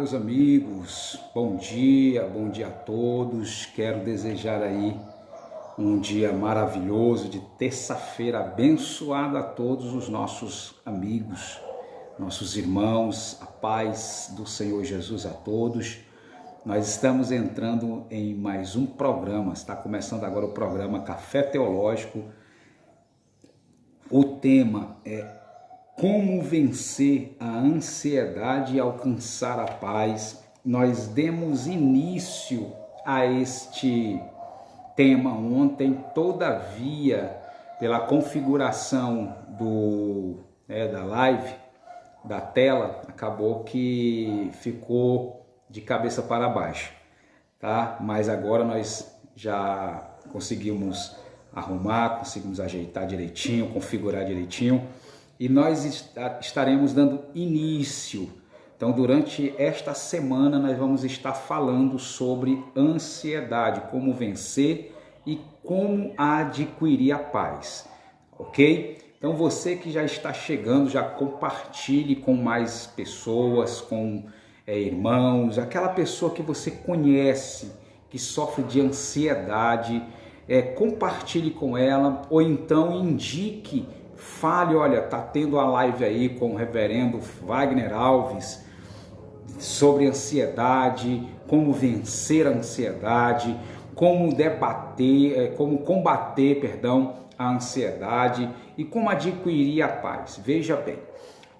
meus amigos, bom dia a todos. Quero desejar aí um dia maravilhoso de terça-feira, abençoado a todos os nossos amigos, nossos irmãos, a paz do Senhor Jesus a todos. Nós estamos entrando em mais um programa, está começando agora o programa Café Teológico. O tema é como vencer a ansiedade e alcançar a paz. Nós demos início a este tema ontem, todavia, pela configuração da live, da tela, acabou que ficou de cabeça para baixo, tá? Mas agora nós já conseguimos arrumar, conseguimos ajeitar direitinho, configurar direitinho, e nós estaremos dando início. Então, durante esta semana, nós vamos estar falando sobre ansiedade, como vencer e como adquirir a paz, ok? Então, você que já está chegando, já compartilhe com mais pessoas, com irmãos, aquela pessoa que você conhece, que sofre de ansiedade, compartilhe com ela, ou então indique, fale, olha, tá tendo a live aí com o reverendo Wagner Alves sobre ansiedade, como vencer a ansiedade, como combater a ansiedade e como adquirir a paz. Veja bem,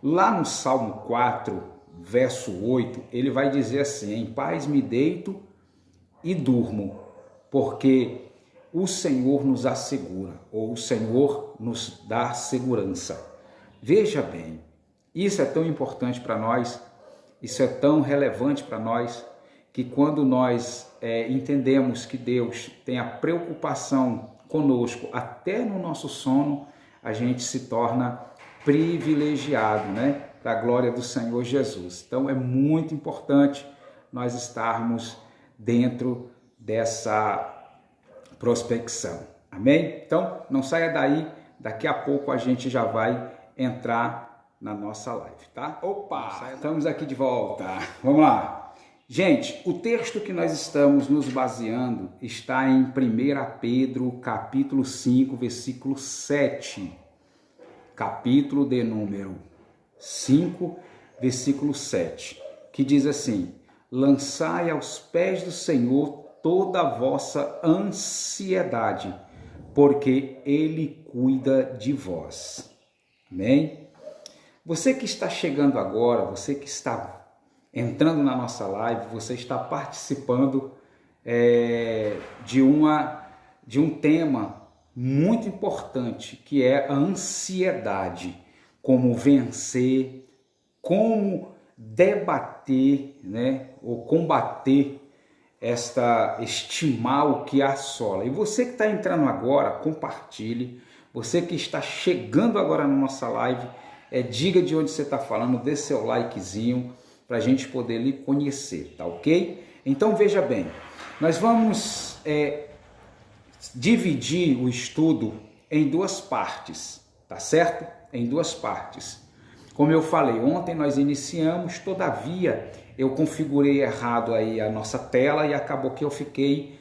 lá no Salmo 4, verso 8, ele vai dizer assim: em paz me deito e durmo, porque o Senhor nos assegura, ou o Senhor nos dá segurança. Veja bem, isso é tão importante para nós, isso é tão relevante para nós, que quando nós entendemos que Deus tem a preocupação conosco, até no nosso sono, a gente se torna privilegiado, né? Para a glória do Senhor Jesus. Então é muito importante nós estarmos dentro dessa prospecção. Amém? Então, não saia daí, daqui a pouco a gente já vai entrar na nossa live, tá? Opa, estamos aqui de volta. Vamos lá. Gente, o texto que nós estamos nos baseando está em 1 Pedro, capítulo 5, versículo 7. Capítulo de número 5, versículo 7, que diz assim: lançai aos pés do Senhor toda a vossa ansiedade, porque Ele cuida de vós. Amém? Você que está chegando agora, você que está entrando na nossa live, você está participando de um tema muito importante, que é a ansiedade. Como vencer, como debater, né, ou combater este mal que assola. E você que está entrando agora, compartilhe. Você que está chegando agora na nossa live, diga de onde você está falando, dê seu likezinho para a gente poder lhe conhecer, tá ok? Então veja bem, nós vamos dividir o estudo em duas partes, tá certo? Em duas partes. Como eu falei, ontem nós iniciamos, todavia eu configurei errado aí a nossa tela e acabou que eu fiquei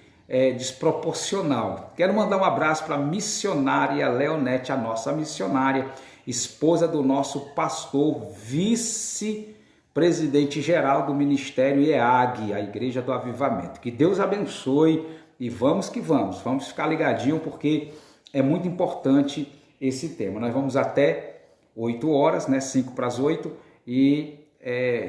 desproporcional. Quero mandar um abraço para a missionária Leonete, a nossa missionária, esposa do nosso pastor, vice-presidente geral do Ministério EAG, a Igreja do Avivamento. Que Deus abençoe e vamos que vamos ficar ligadinho, porque é muito importante esse tema. Nós vamos até 8 horas, né? 5 para as 8 e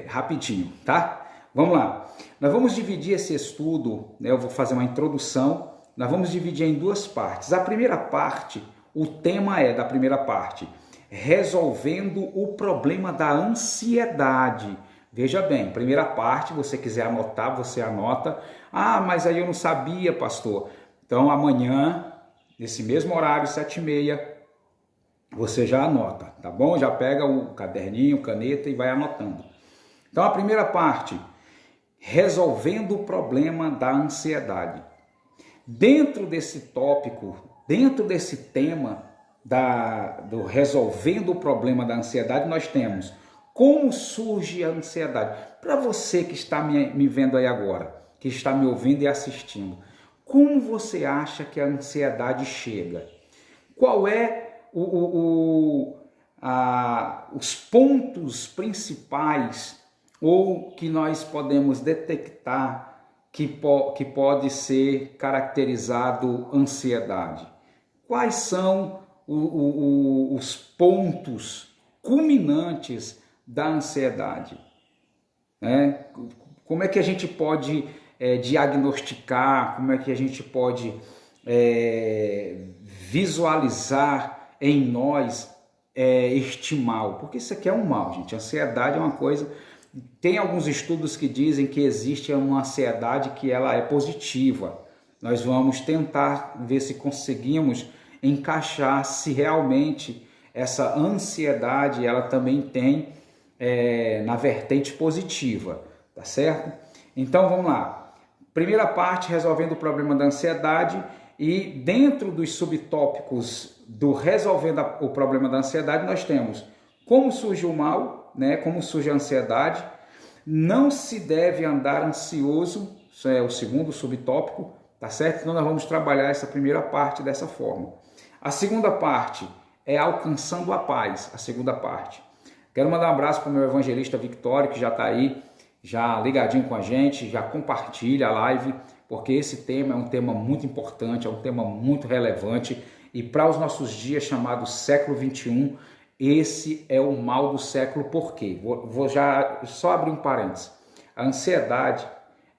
rapidinho, tá? Vamos lá. Nós vamos dividir esse estudo, né? Eu vou fazer uma introdução. Nós vamos dividir em duas partes. A primeira parte, o tema da primeira parte, resolvendo o problema da ansiedade. Veja bem, primeira parte, você quiser anotar, você anota. Ah, mas aí eu não sabia, pastor. Então amanhã, nesse mesmo horário, 7h30, você já anota, tá bom? Já pega o caderninho, caneta e vai anotando. Então a primeira parte, resolvendo o problema da ansiedade. Dentro desse tópico, dentro desse tema do resolvendo o problema da ansiedade, nós temos como surge a ansiedade. Para você que está me vendo aí agora, que está me ouvindo e assistindo, como você acha que a ansiedade chega? Qual é os pontos principais ou que nós podemos detectar que pode ser caracterizado ansiedade? Quais são os pontos culminantes da ansiedade? Como é que a gente pode diagnosticar, como é que a gente pode visualizar em nós este mal? Porque isso aqui é um mal, gente. A ansiedade é uma coisa... Tem alguns estudos que dizem que existe uma ansiedade que ela é positiva. Nós vamos tentar ver se conseguimos encaixar se realmente essa ansiedade ela também tem na vertente positiva, tá certo? Então vamos lá. Primeira parte, resolvendo o problema da ansiedade, e dentro dos subtópicos do resolvendo o problema da ansiedade, nós temos como surge o mal, né? Como surge a ansiedade. Não se deve andar ansioso, isso é o segundo subtópico, tá certo? Então nós vamos trabalhar essa primeira parte dessa forma. A segunda parte é alcançando a paz, a segunda parte. Quero mandar um abraço para o meu evangelista Victório, que já está aí, já ligadinho com a gente, já compartilha a live, porque esse tema é um tema muito importante, é um tema muito relevante, e para os nossos dias chamados século XXI, esse é o mal do século. Por quê? Vou já só abrir um parênteses. A ansiedade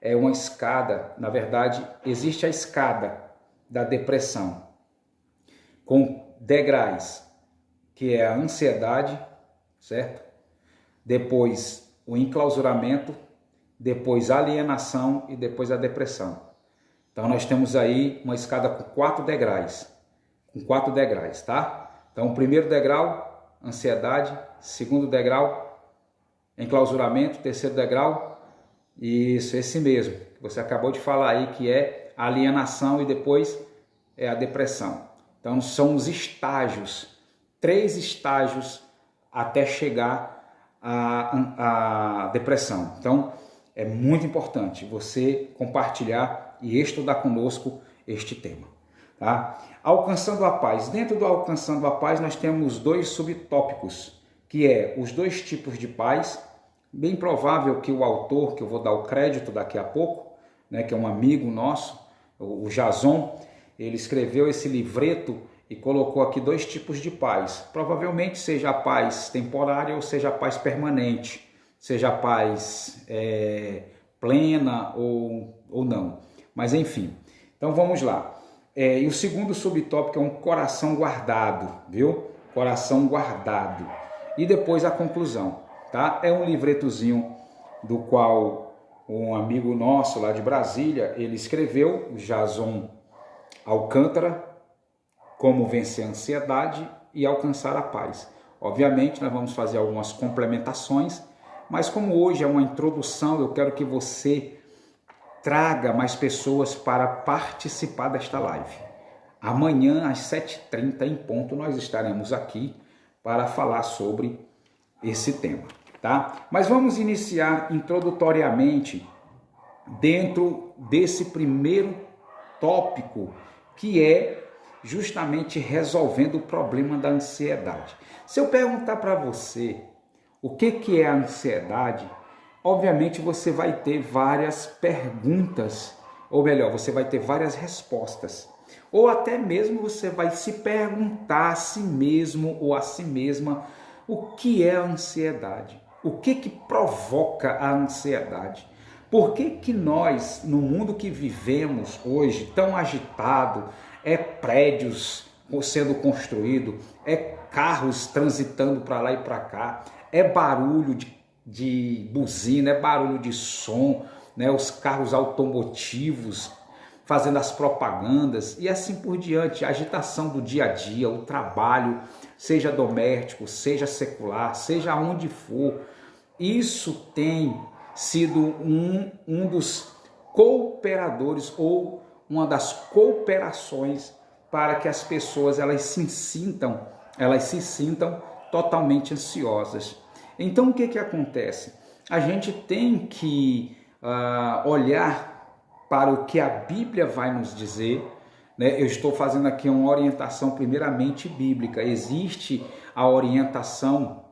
é uma escada, na verdade, existe a escada da depressão, com degraus, que é a ansiedade, certo? Depois o enclausuramento, depois a alienação e depois a depressão. Então nós temos aí uma escada com 4 degraus, tá? Então o primeiro degrau, ansiedade, segundo degrau, enclausuramento, terceiro degrau, isso, esse mesmo, que você acabou de falar aí, que é a alienação, e depois é a depressão. Então são os estágios, 3 estágios até chegar à depressão. Então é muito importante você compartilhar e estudar conosco este tema, tá? Alcançando a paz. Dentro do alcançando a paz nós temos 2 subtópicos, que é os 2 tipos de paz. Bem provável que o autor, que eu vou dar o crédito daqui a pouco, né, que é um amigo nosso, o Jason, ele escreveu esse livreto e colocou aqui 2 tipos de paz. Provavelmente seja a paz temporária ou seja a paz permanente, seja a paz plena ou não. Mas enfim, então vamos lá. E o segundo subtópico é um coração guardado, viu? Coração guardado. E depois a conclusão, tá? É um livretozinho do qual um amigo nosso lá de Brasília, ele escreveu, o Jason Alcântara, como vencer a ansiedade e alcançar a paz. Obviamente nós vamos fazer algumas complementações, mas como hoje é uma introdução, eu quero que você traga mais pessoas para participar desta live. Amanhã às 7h30 em ponto nós estaremos aqui para falar sobre esse tema, tá? Mas vamos iniciar introdutoriamente dentro desse primeiro tópico, que é justamente resolvendo o problema da ansiedade. Se eu perguntar para você o que é a ansiedade, obviamente você vai ter várias perguntas, ou melhor, você vai ter várias respostas. Ou até mesmo você vai se perguntar a si mesmo ou a si mesma o que é a ansiedade, o que provoca a ansiedade. Por que nós, no mundo que vivemos hoje, tão agitado, prédios sendo construídos, carros transitando para lá e para cá, barulho de buzina, barulho de som, né? Os carros automotivos fazendo as propagandas e assim por diante, a agitação do dia a dia, o trabalho, seja doméstico, seja secular, seja onde for, isso tem sido um dos cooperadores ou uma das cooperações para que as pessoas elas se sintam totalmente ansiosas. Então o que acontece? a gente tem que olhar para o que a Bíblia vai nos dizer, né? Eu estou fazendo aqui uma orientação primeiramente bíblica. Existe a orientação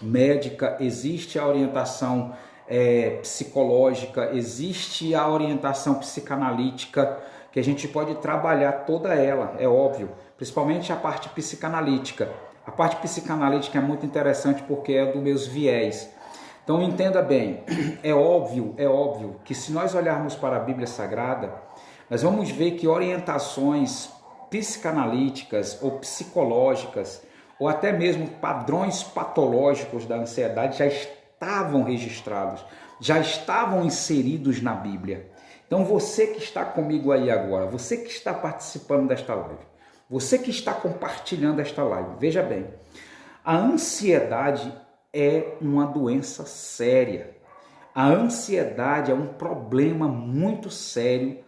médica, existe a orientação psicológica, existe a orientação psicanalítica, que a gente pode trabalhar toda ela, é óbvio, principalmente a parte psicanalítica. A parte psicanalítica é muito interessante porque é dos meus viés. Então entenda bem, é óbvio que se nós olharmos para a Bíblia Sagrada, nós vamos ver que orientações psicanalíticas ou psicológicas, ou até mesmo padrões patológicos da ansiedade já estavam registrados, já estavam inseridos na Bíblia. Então você que está comigo aí agora, você que está participando desta live, você que está compartilhando esta live, veja bem, a ansiedade é uma doença séria. A ansiedade é um problema muito sério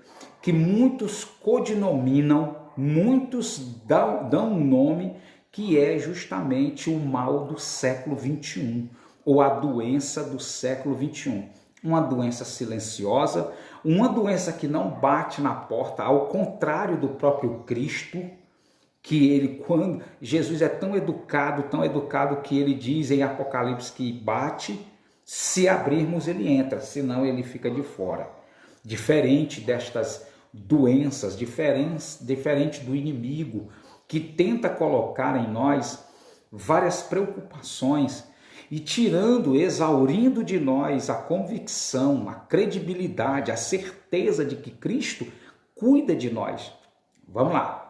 que muitos codinominam, muitos dão um nome que é justamente o mal do século 21 ou a doença do século 21. Uma doença silenciosa, uma doença que não bate na porta, ao contrário do próprio Cristo, que ele, quando Jesus é tão educado que ele diz em Apocalipse que bate, se abrirmos ele entra, senão ele fica de fora. Diferente destas doenças, diferente do inimigo que tenta colocar em nós várias preocupações e exaurindo de nós a convicção, a credibilidade, a certeza de que Cristo cuida de nós. Vamos lá.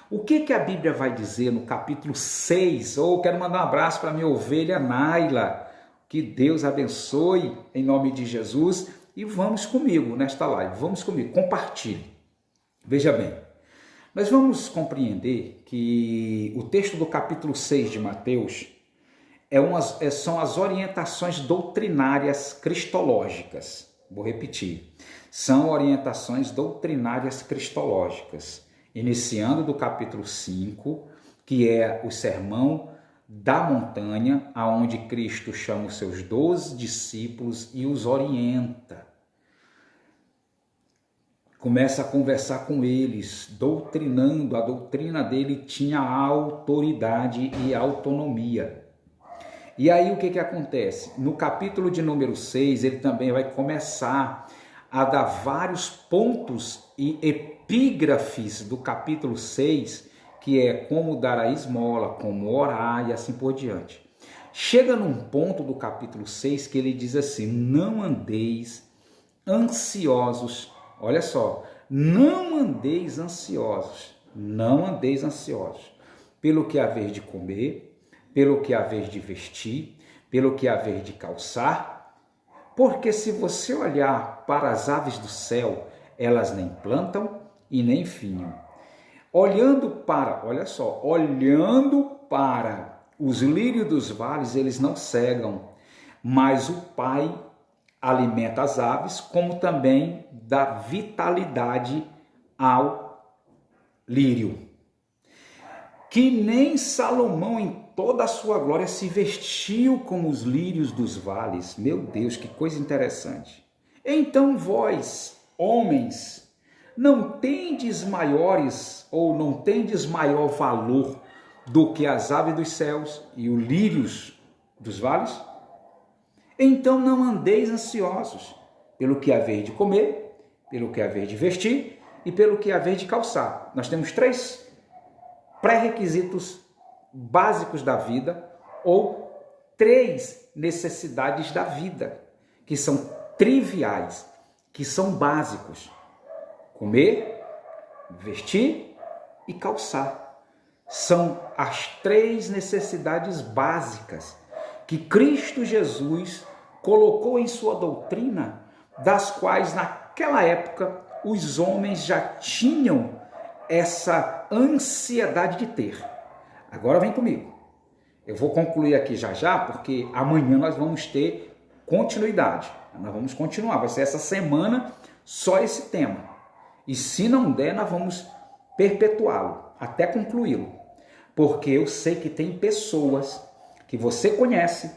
O que a Bíblia vai dizer no capítulo 6? Quero mandar um abraço para minha ovelha Naila. Que Deus abençoe em nome de Jesus. E vamos comigo nesta live. Vamos comigo, compartilhe. Veja bem, nós vamos compreender que o texto do capítulo 6 de Mateus são as orientações doutrinárias cristológicas. Vou repetir. São orientações doutrinárias cristológicas. Iniciando do capítulo 5, que é o Sermão da Montanha, aonde Cristo chama os seus 12 discípulos e os orienta. Começa a conversar com eles, doutrinando. A doutrina dele tinha autoridade e autonomia. E aí o que acontece? No capítulo de número 6, ele também vai começar a dar vários pontos e epígrafes do capítulo 6, que é como dar a esmola, como orar e assim por diante. Chega num ponto do capítulo 6 que ele diz assim: não andeis ansiosos, olha só, não andeis ansiosos, pelo que haver de comer, pelo que haver de vestir, pelo que haver de calçar, porque se você olhar para as aves do céu, elas nem plantam e nem fiam. Olhando para os lírios dos vales, eles não cegam, mas o Pai alimenta as aves, como também dá vitalidade ao lírio. Que nem Salomão em toda a sua glória se vestiu como os lírios dos vales. Meu Deus, que coisa interessante. Então vós, homens, não tendes maiores ou não tendes maior valor do que as aves dos céus e os lírios dos vales? Então não andeis ansiosos pelo que haver de comer, pelo que haver de vestir e pelo que haver de calçar. Nós temos 3 pré-requisitos básicos da vida, ou 3 necessidades da vida, que são triviais, que são básicos: comer, vestir e calçar. São as 3 necessidades básicas que Cristo Jesus colocou em sua doutrina, das quais naquela época os homens já tinham essa ansiedade de ter. Agora vem comigo. Eu vou concluir aqui já, porque amanhã nós vamos ter continuidade. Nós vamos continuar, vai ser essa semana só esse tema. E se não der, nós vamos perpetuá-lo, até concluí-lo. Porque eu sei que tem pessoas que você conhece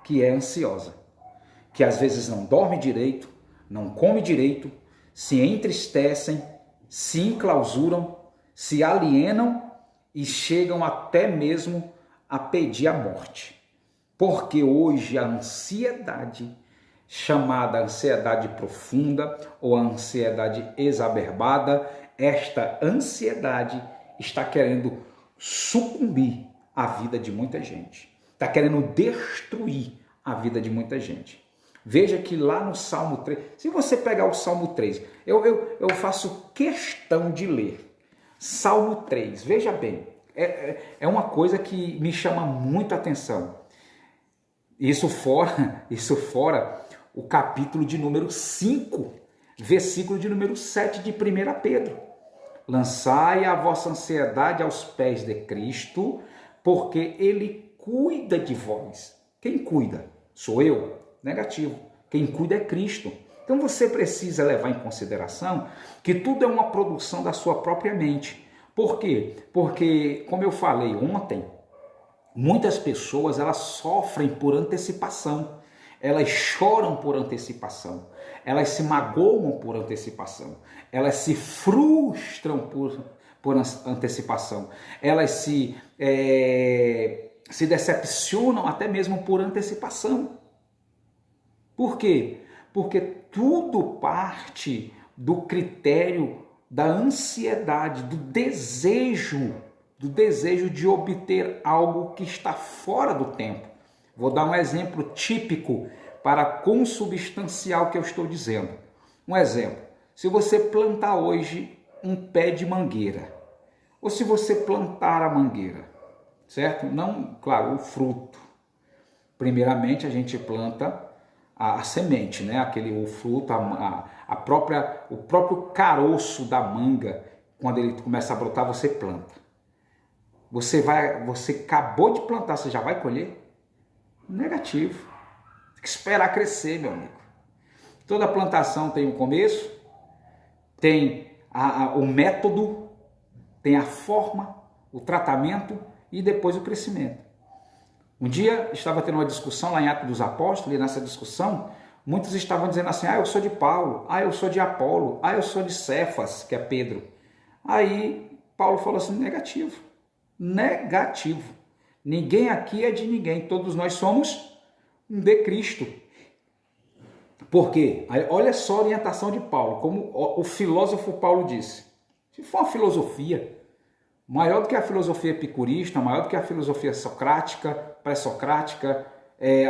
que é ansiosa, que às vezes não dorme direito, não come direito, se entristecem, se enclausuram, se alienam e chegam até mesmo a pedir a morte. Porque hoje a ansiedade, chamada ansiedade profunda ou ansiedade exacerbada, esta ansiedade está querendo sucumbir a vida de muita gente. Está querendo destruir a vida de muita gente. Veja que lá no Salmo 3, se você pegar o Salmo 3, eu faço questão de ler. Salmo 3, veja bem, é uma coisa que me chama muita atenção. Isso fora o capítulo de número 5, versículo de número 7 de 1 Pedro. Lançai a vossa ansiedade aos pés de Cristo, porque Ele cuida de vós. Quem cuida? Sou eu? Negativo. Quem cuida é Cristo. Então você precisa levar em consideração que tudo é uma produção da sua própria mente. Por quê? Porque, como eu falei ontem, muitas pessoas elas sofrem por antecipação. Elas choram por antecipação. Elas se magoam por antecipação. Elas se frustram por antecipação. Elas se decepcionam até mesmo por antecipação. Por quê? Porque tudo parte do critério da ansiedade, do desejo de obter algo que está fora do tempo. Vou dar um exemplo típico para consubstanciar o que eu estou dizendo. Um exemplo, se você plantar hoje um pé de mangueira, ou se você plantar a mangueira, certo? Não, claro, o fruto. Primeiramente a gente planta a semente, né? O fruto, o próprio caroço da manga, quando ele começa a brotar, você planta. Você acabou de plantar, você já vai colher? Negativo. Tem que esperar crescer, meu amigo. Toda plantação tem um começo, tem o método, tem a forma, o tratamento e depois o crescimento. Um dia estava tendo uma discussão lá em Atos dos Apóstolos, e nessa discussão, muitos estavam dizendo assim, eu sou de Paulo, eu sou de Apolo, eu sou de Cefas, que é Pedro. Aí Paulo falou assim, negativo. Ninguém aqui é de ninguém, todos nós somos de Cristo. Por quê? Olha só a orientação de Paulo, como o filósofo Paulo disse. Se for uma filosofia maior do que a filosofia epicurista, maior do que a filosofia socrática, pré-socrática,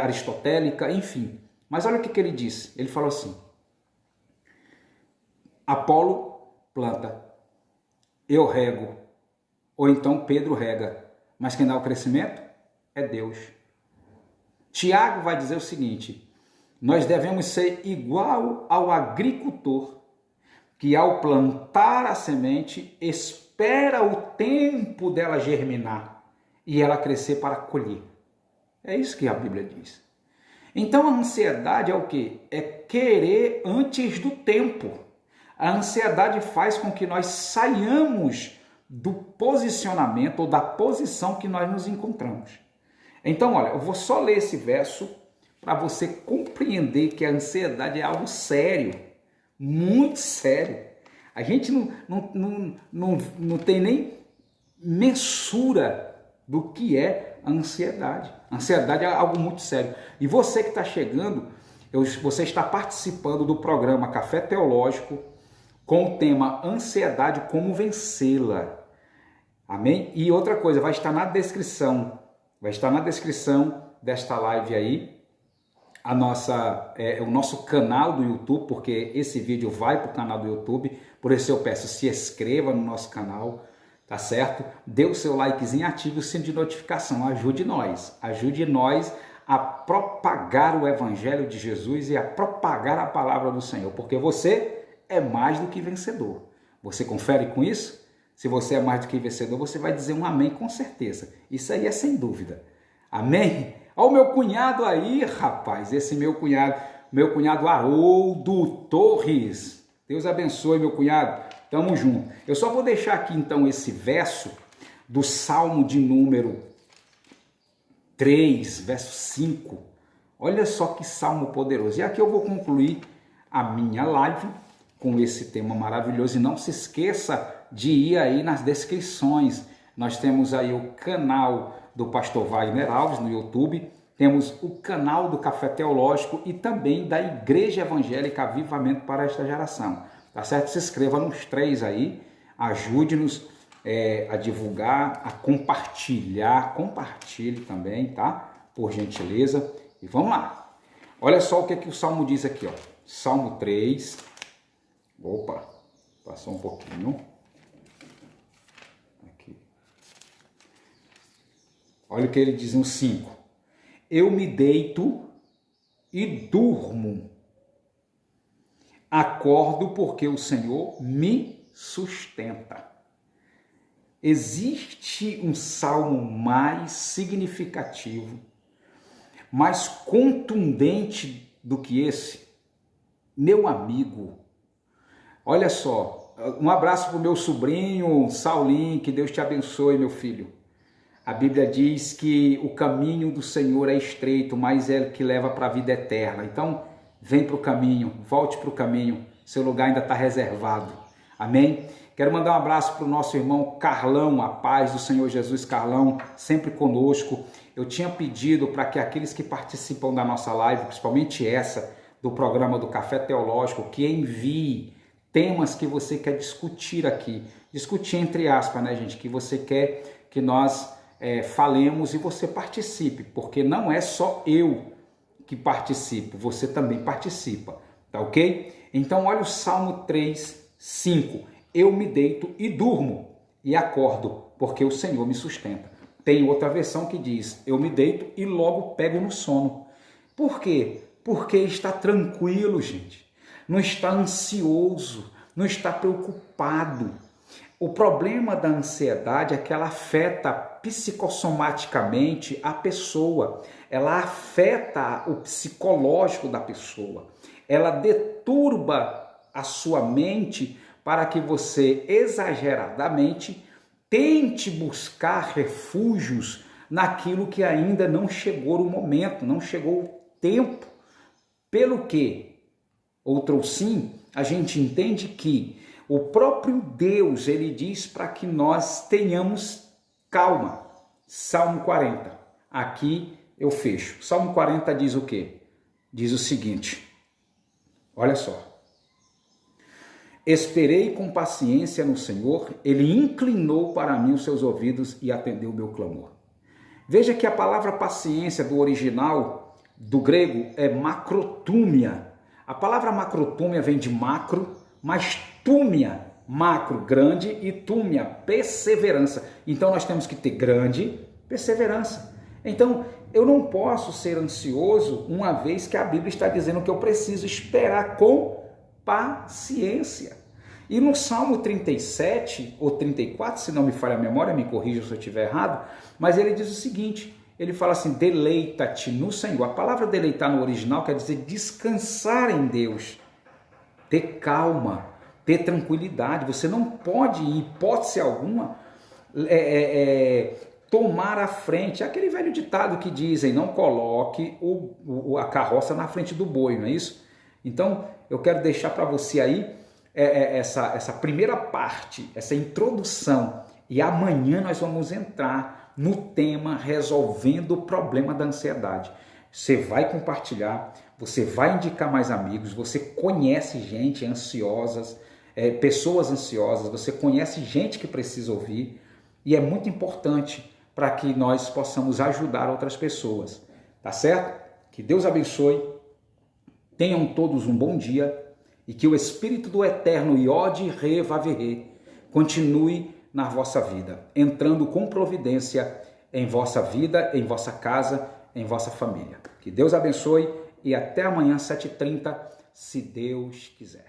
aristotélica, enfim. Mas olha o que ele disse. Ele falou assim, Apolo planta, eu rego, ou então Pedro rega, mas quem dá o crescimento é Deus. Tiago vai dizer o seguinte, nós devemos ser igual ao agricultor, que ao plantar a semente, espera o tempo dela germinar e ela crescer para colher. É isso que a Bíblia diz. Então a ansiedade é o quê? É querer antes do tempo. A ansiedade faz com que nós saiamos do posicionamento ou da posição que nós nos encontramos. Então, olha, eu vou só ler esse verso para você compreender que a ansiedade é algo sério, muito sério. A gente não tem nem mensura do que é a ansiedade. A ansiedade é algo muito sério. E você que está chegando, você está participando do programa Café Teológico com o tema Ansiedade, como vencê-la. Amém? E outra coisa, vai estar na descrição desta live aí, o nosso canal do YouTube, porque esse vídeo vai para o canal do YouTube, por isso eu peço, se inscreva no nosso canal, tá certo? Dê o seu likezinho, ative o sino de notificação, ajude nós a propagar o Evangelho de Jesus e a propagar a palavra do Senhor, porque você é mais do que vencedor. Você confere com isso? Se você é mais do que vencedor, você vai dizer um amém com certeza. Isso aí é sem dúvida. Amém? Olha o meu cunhado aí, rapaz. Esse meu cunhado Haroldo Torres. Deus abençoe, meu cunhado. Tamo junto. Eu só vou deixar aqui então esse verso do Salmo de número 3, verso 5. Olha só que salmo poderoso. E aqui eu vou concluir a minha live com esse tema maravilhoso. E não se esqueça de ir aí nas descrições. Nós temos aí o canal do Pastor Wagner Alves no YouTube, temos o canal do Café Teológico e também da Igreja Evangélica Avivamento para esta geração. Tá certo? Se inscreva nos 3 aí, ajude-nos a divulgar, a compartilhar, compartilhe também, tá? Por gentileza. E vamos lá. Olha só o que o Salmo diz aqui, ó. Salmo 3. Opa, passou um pouquinho. Aqui. Olha o que ele diz no 5. Eu me deito e durmo. Acordo porque o Senhor me sustenta. Existe um salmo mais significativo, mais contundente do que esse? Meu amigo, olha só, um abraço para o meu sobrinho Saulinho, que Deus te abençoe, meu filho. A Bíblia diz que o caminho do Senhor é estreito, mas é ele que leva para a vida eterna. Então, vem para o caminho, volte para o caminho, seu lugar ainda está reservado. Amém? Quero mandar um abraço para o nosso irmão Carlão, a paz do Senhor Jesus. Carlão, sempre conosco. Eu tinha pedido para que aqueles que participam da nossa live, principalmente essa, do programa do Café Teológico, que envie temas que você quer discutir aqui. Discutir entre aspas, né, gente? Que você quer que nós falemos e você participe, porque não é só eu que participo, você também participa, tá ok? Então olha o Salmo 3, 5. Eu me deito e durmo e acordo, porque o Senhor me sustenta. Tem outra versão que diz, eu me deito e logo pego no sono. Por quê? Porque está tranquilo, gente. Não está ansioso, não está preocupado. O problema da ansiedade é que ela afeta psicossomaticamente a pessoa. Ela afeta o psicológico da pessoa. Ela deturba a sua mente para que você exageradamente tente buscar refúgios naquilo que ainda não chegou o momento, não chegou o tempo. Pelo que, outro sim, a gente entende que o próprio Deus, ele diz para que nós tenhamos calma. Salmo 40. Aqui eu fecho. Salmo 40 diz o quê? Diz o seguinte. Olha só. Esperei com paciência no Senhor, ele inclinou para mim os seus ouvidos e atendeu o meu clamor. Veja que a palavra paciência do original, do grego, é macrotúmia. A palavra macrotúmia vem de macro, mas túmia, macro, grande, e túmia, perseverança. Então nós temos que ter grande perseverança. Então eu não posso ser ansioso, uma vez que a Bíblia está dizendo que eu preciso esperar com paciência. E no Salmo 37 ou 34, se não me falha a memória, me corrija se eu estiver errado, mas ele diz o seguinte, ele fala assim, deleita-te no Senhor. A palavra deleitar no original quer dizer descansar em Deus, ter calma, ter tranquilidade. Você não pode, em hipótese alguma, tomar a frente. É aquele velho ditado que dizem, não coloque a carroça na frente do boi, não é isso? Então, eu quero deixar para você aí essa primeira parte, essa introdução, e amanhã nós vamos entrar no tema resolvendo o problema da ansiedade. Você vai compartilhar, você vai indicar mais amigos, você conhece gente ansiosas, pessoas ansiosas, você conhece gente que precisa ouvir, e é muito importante para que nós possamos ajudar outras pessoas, tá certo? Que Deus abençoe, tenham todos um bom dia, e que o Espírito do Eterno Iode Revaverê continue na vossa vida, entrando com providência em vossa vida, em vossa casa, em vossa família. Que Deus abençoe e até amanhã, 7h30, se Deus quiser.